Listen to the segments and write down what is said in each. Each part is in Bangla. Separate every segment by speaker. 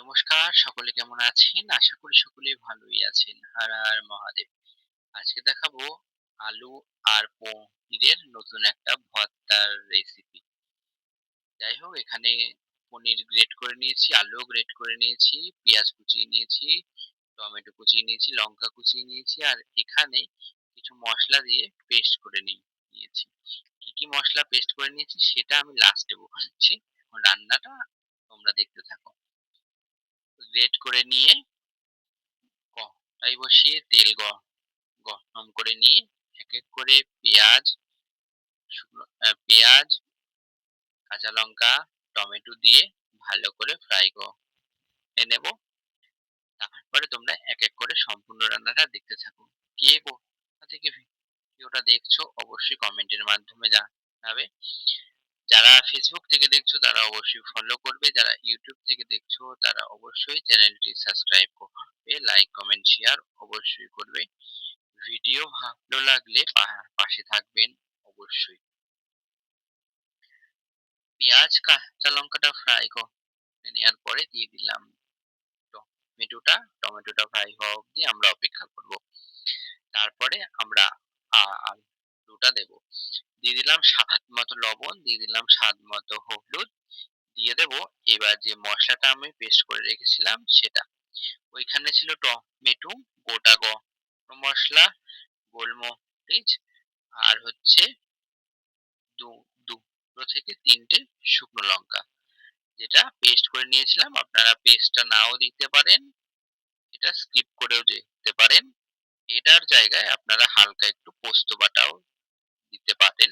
Speaker 1: নমস্কার, সকলে কেমন আছেন? আশা করি সকলেই ভালোই আছেন। হর হর মহাদেব। আজকে দেখাবো আলু আর পনিরের নতুন একটা ভর্তার রেসিপি। যাই হোক এখানে পনির গ্রেট করে নিয়েছি, আলুও গ্রেট করে নিয়েছি, পেঁয়াজ কুচিয়ে নিয়েছি, টমেটো কুচিয়ে নিয়েছি, লঙ্কা কুচিয়ে নিয়েছি আর এখানে কিছু মসলা দিয়ে পেস্ট করে নিয়েছি। কি মসলা পেস্ট করে নিয়েছি সেটা আমি লাস্টে বলছি। এখন রান্নাটা তোমরা দেখতে থাকো। গ্রেট করে নিয়ে কড়াই বসিয়ে তেল গরম করে নিয়ে এক করে পেঁয়াজ, পেঁয়াজ, কাঁচা লঙ্কা, টমেটো দিয়ে ভালো করে ফ্রাই করে নেব। তারপরে তোমরা এক করে সম্পূর্ণ রান্নাটা দেখতে থাকো। কে কোথা থেকে ভিডিওটা দেখছো অবশ্যই কমেন্টের মাধ্যমে জানাবে। যারা ফেসবুক থেকে দেখছো তারা অবশ্যই ফলো করবে, যারা ইউটিউব থেকে দেখছো তারা অবশ্যই চ্যানেলটি সাবস্ক্রাইব করবে, লাইক কমেন্ট শেয়ার অবশ্যই করবে। ভিডিও ভালো লাগলে পাশে থাকবেন অবশ্যই। পেঁয়াজ কাঁচা লঙ্কাটা ফ্রাই করে নেওয়ার পরে দিয়ে দিলাম টমেটোটা ফ্রাই হওয়া অবধি আমরা অপেক্ষা করব। তারপরে আমরা আলুটা দেব। দিয়ে দিলাম স্বাদ মতো লবণ, দিয়ে দিলাম স্বাদ মতো হলুদ, দিয়ে দেব এবার যে মশলাটা আমি পেস্ট করে রেখেছিলাম সেটা। ওইখানে ছিল টমেটো, গোটা গরম মসলা, গোলমরিচ আর হচ্ছে দুটো থেকে তিনটে শুকনো লঙ্কা, যেটা পেস্ট করে নিয়েছিলাম। আপনারা পেস্টটা নাও দিতে পারেন, এটা স্কিপ করেও যেতে পারেন। এটার জায়গায় আপনারা হালকা একটু পোস্ত বাটাও দিতে পারেন,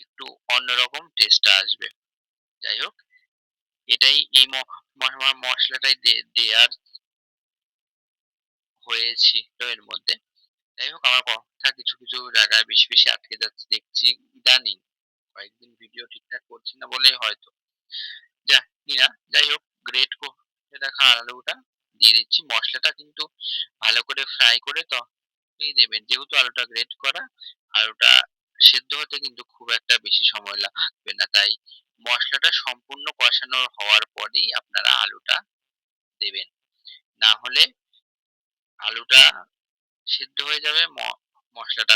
Speaker 1: একটু অন্যরকম টেস্টটা আসবে। যাই হোক এটাই এই মশলাটাই দেয়ার হয়েছিল এর মধ্যে। যাই হোক আমার কথা কিছু জায়গায় বেশি আটকে যাচ্ছে দেখছি ইদানিং। কয়েকদিন ভিডিও ঠিকঠাক করছি না বলেই হয়তো। জানি না। যাই হোক গ্রেট করে রাখা আলুটা দিয়ে দিচ্ছি। মসলাটা কিন্তু ভালো করে ফ্রাই করে তবেই দেবেন। যেহেতু আলুটা গ্রেট করা, আলুটা সেদ্ধ হতে কিন্তু খুব একটা বেশি সময় লাগবে না। তাই মসলাটা সম্পূর্ণ কষানো হওয়ার পরেই আপনারা আলুটা দেবেন। না হলে আলুটা সিদ্ধ হয়ে যাবে, মসলাটা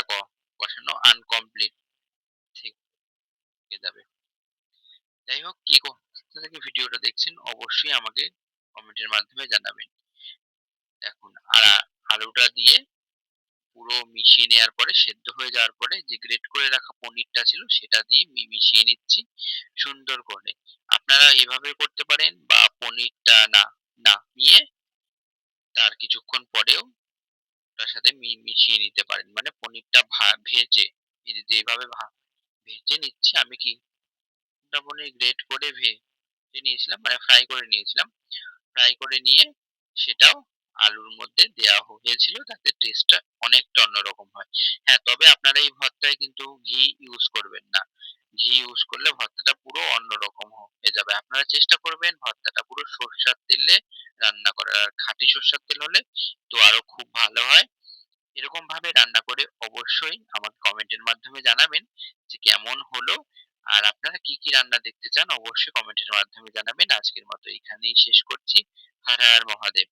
Speaker 1: কষানো আনকমপ্লিট থেকে যাবে। যাই হোক কে কোথা থেকে ভিডিওটা দেখছেন অবশ্যই আমাকে কমেন্টের মাধ্যমে জানাবেন। এখন আলুটা দিয়ে পুরো মিশিয়ে নেওয়ার পরে, সেদ্ধ হয়ে যাওয়ার পরে যে গ্রেট করে রাখা পনিরটা ছিল সেটা দিয়ে মিশিয়ে নিচ্ছি সুন্দর করে। আপনারা এভাবে করতে পারেন বা পনিরটা নামিয়ে তার কিছুক্ষণ পরেও তার সাথে মিশিয়ে নিতে পারেন। মানে পনিরটা ভেজে, এই যে যেভাবে ভেজে নিচ্ছি আমি, কি পনির গ্রেট করে ভেজে নিয়েছিলাম, মানে ফ্রাই করে নিয়েছিলাম। ফ্রাই করে নিয়ে সেটাও আলুর মধ্যে দেয়া হয়েছিল, তাতে টেস্টটা অনেকটা অন্যরকম হয়। হ্যাঁ, তবে আপনারা এই ভর্তায় কিন্তু ঘি ইউজ করবেন না। ঘি ইউজ করলে ভর্তাটা পুরো অন্যরকম হয়ে যাবে। আপনারা চেষ্টা করবেন ভর্তাটা পুরো সরষের তেলে রান্না করার। আর খাঁটি সরষের তেল হলে তো আরো খুব ভালো হয়। এরকম ভাবে রান্না করে অবশ্যই আমাকে কমেন্টের মাধ্যমে জানাবেন যে কেমন হলো। আর আপনারা কি রান্না দেখতে চান অবশ্যই কমেন্টের মাধ্যমে জানাবেন। আজকের মতো এখানেই শেষ করছি। হর হর মহাদেব।